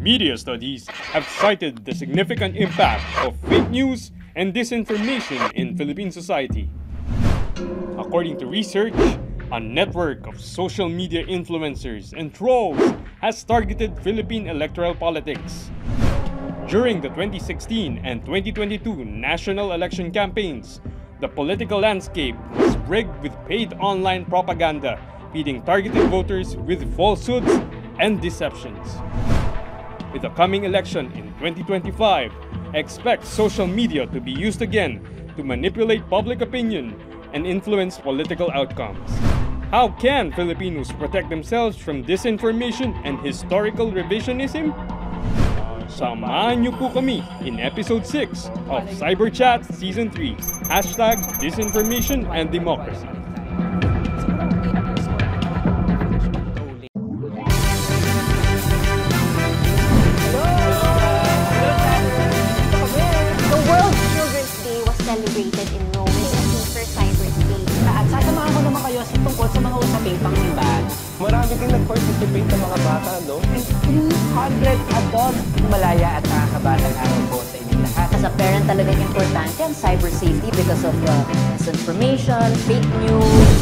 Media studies have cited the significant impact of fake news and disinformation in Philippine society. According to research, a network of social media influencers and trolls has targeted Philippine electoral politics. During the 2016 and 2022 national election campaigns, the political landscape was rigged with paid online propaganda, feeding targeted voters with falsehoods and deceptions. With the coming election in 2025, expect social media to be used again to manipulate public opinion and influence political outcomes. How can Filipinos protect themselves from disinformation and historical revisionism? Samahan niyo po kami in Episode 6 of Cyberchat Season 3, #Disinformation and Democracy. The World Children's Day was celebrated in Rome with a theme for cyberspace. At sasamahan ko naman kayo tungkol sa mga usaping panglimbahan. Marami din nag-participate ng mga bata, no? And 300 adults. Malaya at nakakabatang araw po sa inyong lahat. As a parent, talagang importante ang cyber safety because of misinformation, fake news.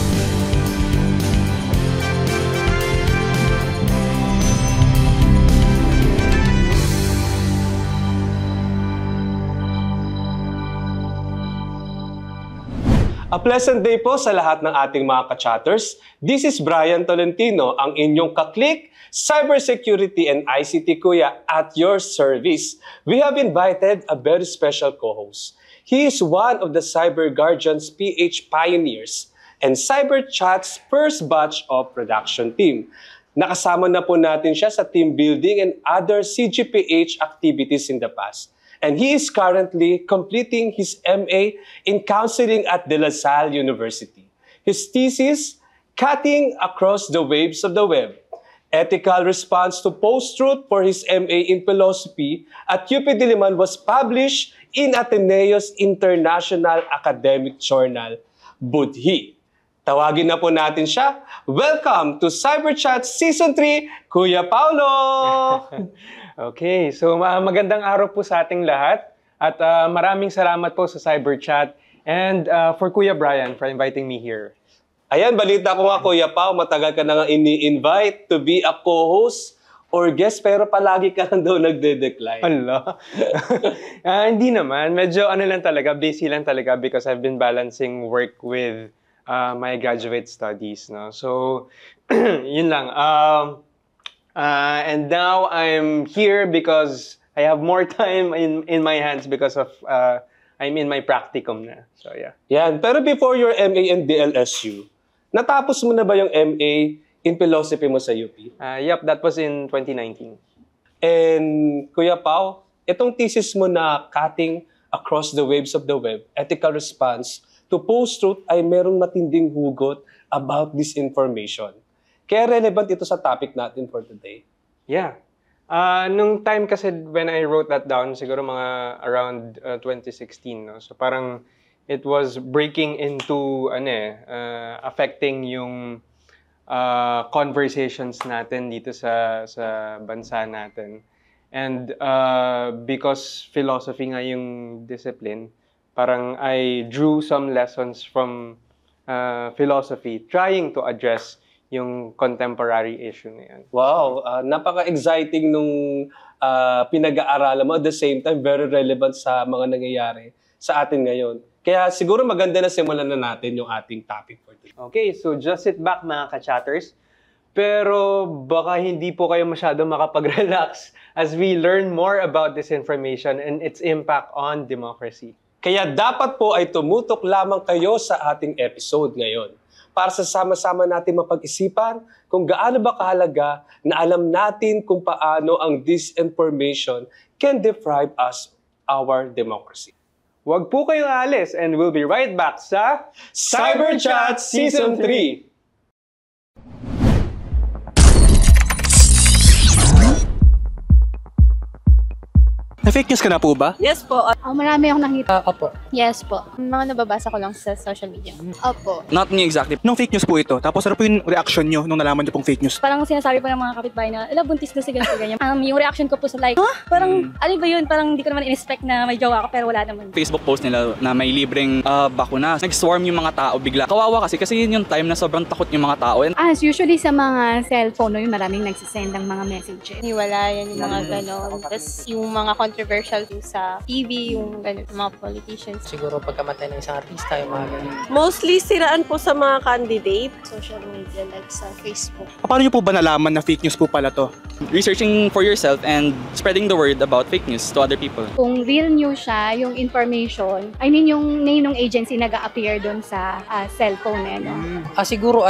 A pleasant day po sa lahat ng ating mga ka-chatters. This is Brian Tolentino, ang inyong kaklik, cybersecurity and ICT kuya at your service. We have invited a very special co-host. He is one of the Cyber Guardians PH pioneers and CyberChat's first batch of production team. Nakasama na po natin siya sa team building and other CGPH activities in the past. And he is currently completing his MA in Counseling at De La Salle University. His thesis, Cutting Across the Waves of the Web, Ethical Response to Post-Truth for his MA in Philosophy at UP Diliman was published in Ateneo's International Academic Journal, Budhi. Tawagin na po natin siya. Welcome to Cyberchat Season 3, Kuya Paulo! Okay, so magandang araw po sa ating lahat at maraming salamat po sa Cyberchat and for Kuya Brian for inviting me here. Ayan, balita ko nga Kuya Pao, matagal ka na nga ini-invite to be a co-host or guest pero palagi ka lang daw nagde-decline. Hala. Hindi naman, medyo lang talaga, busy lang talaga because I've been balancing work with my graduate studies. No? So, yun lang. And now I'm here because I have more time in my hands because of I'm in my practicum na. So yeah. Yan. Pero before your MA in DLSU, natapos mo na ba yung MA in philosophy mo sa UP? Yep, that was in 2019. And Kuya Pao, itong thesis mo na Cutting Across the Waves of the Web, Ethical Response to Post-Truth ay merong matinding hugot about disinformation. Kaya relevant ito sa topic natin for today. Yeah. Nung time kasi when I wrote that down, siguro mga around 2016, no? So parang it was breaking into affecting yung conversations natin dito sa bansa natin. And because philosophy nga yung discipline, parang I drew some lessons from philosophy trying to address yung contemporary issue na yan. Wow, napaka-exciting nung pinag-aaralan mo. At the same time, very relevant sa mga nangyayari sa atin ngayon. Kaya siguro maganda na simulan na natin yung ating topic for today. Okay, so just sit back mga ka-chatters. Pero baka hindi po kayo masyado makapag-relax as we learn more about this information and its impact on democracy. Kaya dapat po ay tumutok lamang kayo sa ating episode ngayon para sa sama-sama natin mapag-isipan kung gaano ba kahalaga na alam natin kung paano ang disinformation can deprive us our democracy. Huwag po kayong aalis and we'll be right back sa Cyberchat Season 3! Na-fake news ka na po ba? Yes po. Marami akong nakita. Opo. Yes po. Mga nababasa ko lang sa social media. Opo. Not me exactly. Nung fake news po ito, tapos ano po yung reaction nyo nung nalaman nyo pong fake news? Parang sinasabi pa ng mga kapitbahay na, buntis na si ganito ganyan. Yung reaction ko po sa like, parang, ano ba yun? Parang hindi ko naman in-expect na may jowa ako, pero wala naman. Facebook post nila na may libreng bakuna. Nag-swarm yung mga tao bigla. Kawawa kasi yun yung time na sobrang takot yung mga tao. As usually sa mga cellphone, yung maraming nagsisend ng mga messages. Hiwalayan yung mga gano'n. Tapos yung mga controversial yung sa TV, yung gano'n, mga politicians. Siguro pagkamatay ng isang artista, yung mga ganun. Mostly siraan po sa mga candidate. Social media like sa Facebook. Paano nyo po ba nalaman na fake news po pala to? Researching for yourself and spreading the word about fake news to other people. Kung real news siya, yung information, yung name ng agency nag-a-appear doon sa cellphone eh, no? Siguro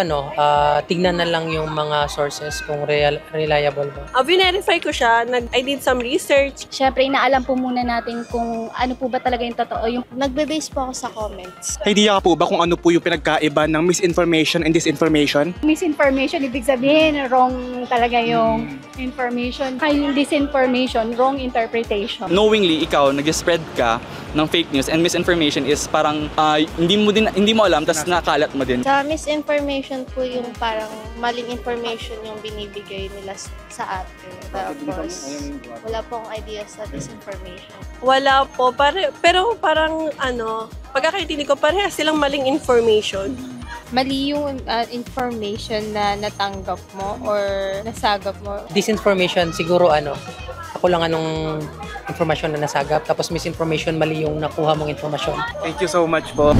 tignan na lang yung mga sources kung reliable ba. Verify ko siya. I did some research. Siyempre, inaalam po muna natin kung ano po ba talaga yung totoo. Nagbe-base po ako sa comments. May idea ka po ba kung ano po yung pinagkaiba ng misinformation and disinformation? Misinformation, ibig sabihin, wrong talaga yung information. Yung disinformation, wrong interpretation. Knowingly, ikaw, nag-spread ka ng fake news and misinformation is parang hindi mo alam tapos nakalat mo din. Sa misinformation po yung parang maling information yung binibigay nila sa atin. Tapos, wala pong idea sa disinformation. Wala po. Pero parang pagkakaintindi ko, parehas silang maling information. Mali yung information na natanggap mo or nasagap mo. Disinformation, siguro ako lang anong informasyon na nasagap, tapos misinformation, mali yung nakuha mong informasyon. Thank you so much po.